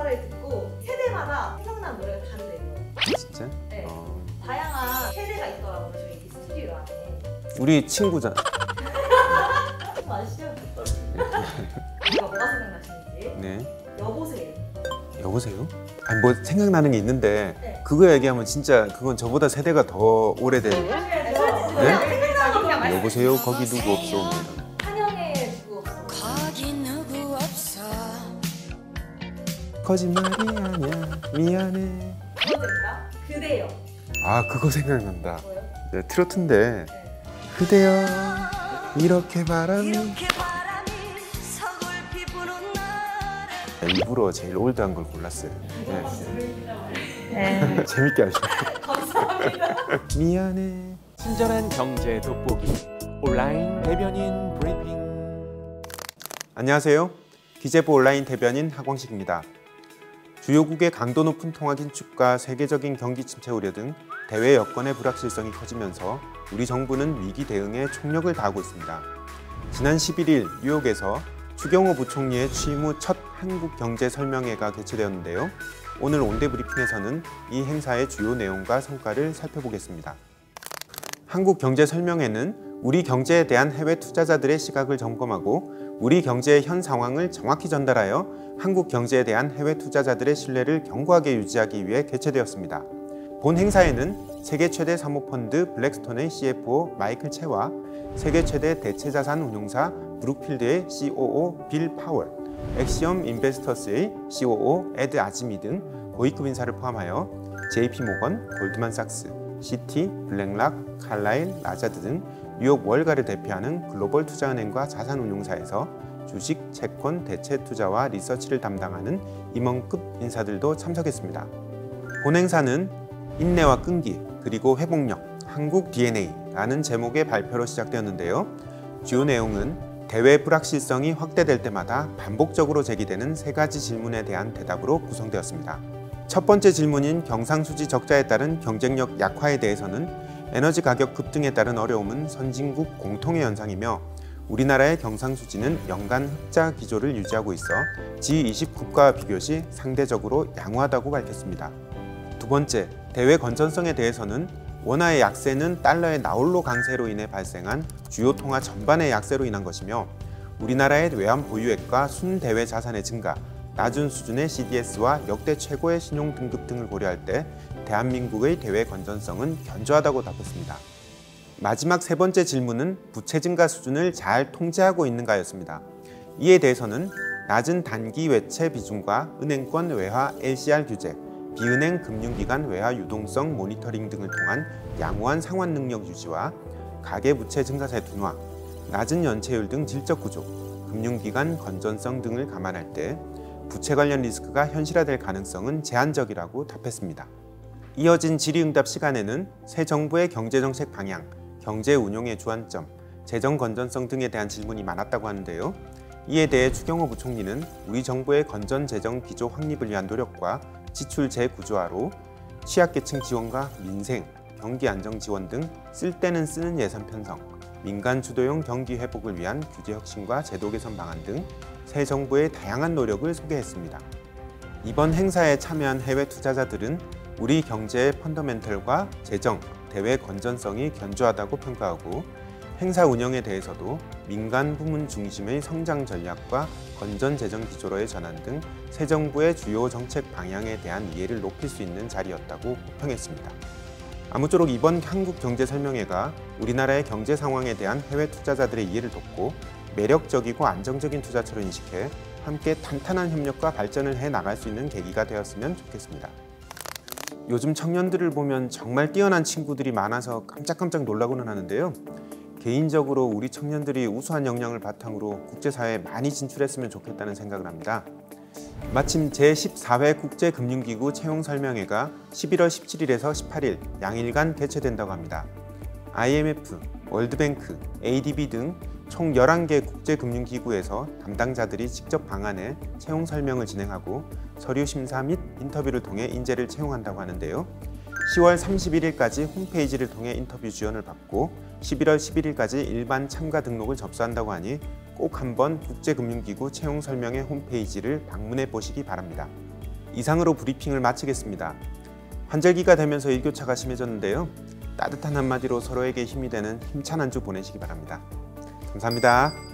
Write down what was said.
가사를 듣고 세대마다 생각나는 노래가 다르대요. 진짜? 네. 다양한 세대가 있더라고요, 저희 스튜디오 안에. 우리 친구잖아. 아시죠? 우리가 뭐가 생각나시는지. 네. 여보세요. 여보세요? 아니 뭐 생각나는 게 있는데 네. 그거 얘기하면 진짜 그건 저보다 세대가 더 오래된. 네? 생각나는 거 그냥 말씀. 여보세요? 거기 누구 없어? 한영의 누구 없어. 거기 누구 없어. 거짓말이 아니야. 미안해. 두 번째입니다. 그대여. 아 그거 생각난다. 뭐요? 네, 트로트인데 네. 그대여 이렇게 바람이. 이렇게 바람이 서글피 부는 날에. 일부러 제일 올드한 걸 골랐어요. 네. 네. 재밌게 하시네. 감사합니다. 미안해. 친절한 경제 돋보기 온라인 대변인 브리핑. 안녕하세요. 기재부 온라인 대변인 하광식입니다. 주요국의 강도 높은 통화 긴축과 세계적인 경기 침체 우려 등 대외 여건의 불확실성이 커지면서 우리 정부는 위기 대응에 총력을 다하고 있습니다. 지난 11일 뉴욕에서 추경호 부총리의 취임 후 첫 한국 경제 설명회가 개최되었는데요. 오늘 온대 브리핑에서는 이 행사의 주요 내용과 성과를 살펴보겠습니다. 한국 경제 설명회는 우리 경제에 대한 해외 투자자들의 시각을 점검하고 우리 경제의 현 상황을 정확히 전달하여 한국 경제에 대한 해외 투자자들의 신뢰를 견고하게 유지하기 위해 개최되었습니다. 본 행사에는 세계 최대 사모펀드 블랙스톤의 CFO 마이클 채와 세계 최대 대체자산 운용사 브룩필드의 COO 빌 파월, 엑시엄 인베스터스의 COO 에드 아즈미 등 고위급 인사를 포함하여 JP모건, 골드만삭스, 시티, 블랙락, 칼라일, 라자드 등 뉴욕 월가를 대표하는 글로벌 투자은행과 자산운용사에서 주식, 채권, 대체 투자와 리서치를 담당하는 임원급 인사들도 참석했습니다. 본 행사는 인내와 끈기, 그리고 회복력, 한국 DNA라는 제목의 발표로 시작되었는데요. 주요 내용은 대외 불확실성이 확대될 때마다 반복적으로 제기되는 세 가지 질문에 대한 대답으로 구성되었습니다. 첫 번째 질문인 경상수지 적자에 따른 경쟁력 약화에 대해서는 에너지 가격 급등에 따른 어려움은 선진국 공통의 현상이며 우리나라의 경상수지는 연간 흑자 기조를 유지하고 있어 G20 국가와 비교 시 상대적으로 양호하다고 밝혔습니다. 두 번째, 대외 건전성에 대해서는 원화의 약세는 달러의 나홀로 강세로 인해 발생한 주요 통화 전반의 약세로 인한 것이며 우리나라의 외환 보유액과 순대외 자산의 증가, 낮은 수준의 CDS와 역대 최고의 신용 등급 등을 고려할 때 대한민국의 대외 건전성은 견조하다고 답했습니다. 마지막 세 번째 질문은 부채 증가 수준을 잘 통제하고 있는가였습니다. 이에 대해서는 낮은 단기 외채 비중과 은행권 외화 LCR 규제, 비은행 금융기관 외화 유동성 모니터링 등을 통한 양호한 상환 능력 유지와 가계부채 증가세 둔화, 낮은 연체율 등 질적 구조, 금융기관 건전성 등을 감안할 때 부채 관련 리스크가 현실화될 가능성은 제한적이라고 답했습니다. 이어진 질의응답 시간에는 새 정부의 경제정책 방향, 경제 운용의 주안점, 재정 건전성 등에 대한 질문이 많았다고 하는데요. 이에 대해 추경호 부총리는 우리 정부의 건전 재정 기조 확립을 위한 노력과 지출 재구조화로 취약계층 지원과 민생, 경기 안정 지원 등 쓸 때는 쓰는 예산 편성, 민간 주도형 경기 회복을 위한 규제 혁신과 제도 개선 방안 등 새 정부의 다양한 노력을 소개했습니다. 이번 행사에 참여한 해외 투자자들은 우리 경제의 펀더멘털과 재정, 대외 건전성이 견조하다고 평가하고 행사 운영에 대해서도 민간 부문 중심의 성장 전략과 건전 재정 기조로의 전환 등 새 정부의 주요 정책 방향에 대한 이해를 높일 수 있는 자리였다고 평했습니다. 아무쪼록 이번 한국 경제 설명회가 우리나라의 경제 상황에 대한 해외 투자자들의 이해를 돕고 매력적이고 안정적인 투자처로 인식해 함께 탄탄한 협력과 발전을 해 나갈 수 있는 계기가 되었으면 좋겠습니다. 요즘 청년들을 보면 정말 뛰어난 친구들이 많아서 깜짝깜짝 놀라고는 하는데요. 개인적으로 우리 청년들이 우수한 역량을 바탕으로 국제사회에 많이 진출했으면 좋겠다는 생각을 합니다. 마침 제14회 국제금융기구 채용설명회가 11월 17일에서 18일 양일간 개최된다고 합니다. IMF, 월드뱅크, ADB 등 총 11개 국제금융기구에서 담당자들이 직접 방한해 채용 설명을 진행하고 서류 심사 및 인터뷰를 통해 인재를 채용한다고 하는데요. 10월 31일까지 홈페이지를 통해 인터뷰 지원을 받고 11월 11일까지 일반 참가 등록을 접수한다고 하니 꼭 한번 국제금융기구 채용 설명회 홈페이지를 방문해 보시기 바랍니다. 이상으로 브리핑을 마치겠습니다. 환절기가 되면서 일교차가 심해졌는데요. 따뜻한 한마디로 서로에게 힘이 되는 힘찬 한 주 보내시기 바랍니다. 감사합니다.